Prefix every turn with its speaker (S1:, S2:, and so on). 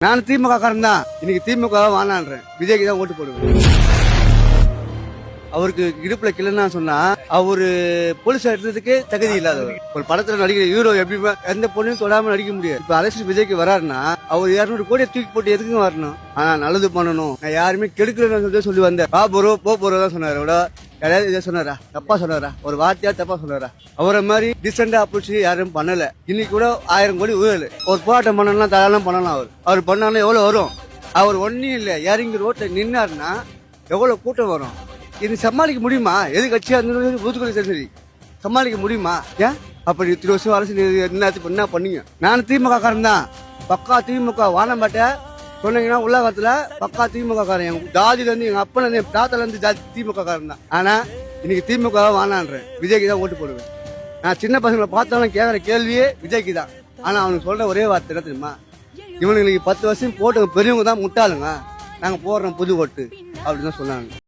S1: நான் திமுக காரன் தான். இன்னைக்கு திமுக வானான்றேன், விஜய்க்கு தான் ஓட்டு போடுவேன். அவருக்கு இடுப்புல கிளன்னா சொன்னா அவரு போலீஸ் எடுத்ததுக்கே தகுதி இல்லாதவர். ஒரு படத்துல நடிக்கிற ஹீரோ எப்படிமா எந்த பொண்ணையும் தொடாம நடிக்க முடியாது. இப்ப அரசு விஜய்க்கு வராருன்னா அவர் 200 கோடியை தூக்கி போட்டு எதுக்குங்க வரணும்? ஆனா நல்லது பண்ணணும், நான் யாருமே கெடுக்கலன்னு சொல்லி வந்தேன். போறோ தான் சொன்னாரு. யாராவது இதை சொன்னாரா? தப்பா சொன்னாரா? ஒரு வார்த்தையா தப்பா சொன்னாரா? அவரை மாதிரி டிசெண்டா அப்படி யாரும் பண்ணல. இன்னைக்கு கூட 1000 கோடி ஊழல். ஒரு போராட்டம் பண்ணலாம், தாராளம் பண்ணலாம். அவர் பண்ணாலும் எவ்வளவு வரும்? அவர் ஒன்னும் இல்ல, இறங்கி ரோட்ல நின்னாருன்னா எவ்வளவு கூட்டம் வரும்? இது சமாளிக்க முடியுமா? எது கட்சியா இருந்தாலும் பூத்துக்குடி சரி சமாளிக்க முடியுமா? ஏன் அப்படி 20 வருஷம் அரசு என்ன பண்ணீங்க? நான் திமுக காரன் தான், பக்கா திமுக. வானம்பாட்ட சொன்னீங்கன்னா உலகத்துல பக்கா திமுக காரன். எங்க ஜாதியில இருந்து, எங்க அப்பன இருந்து, என் தாத்தால இருந்து ஜாதி திமுக காரன் தான். ஆனா இன்னைக்கு திமுக வானான்றேன், விஜய்க்கு தான் ஓட்டு போடுவேன். நான் சின்ன பசங்களை பார்த்தாலும் கேட்கற கேள்வியே விஜய்க்கு தான். ஆனா அவனுக்கு சொல்ற ஒரே வார்த்தை என்ன தெரியுமா? இவனுங்களுக்கு 10 வருஷம் போட்டு பெரியவங்க தான் முட்டாளுங்க, நாங்க போடுறோம் புது ஓட்டு அப்படின்னு தான் சொன்னாங்க.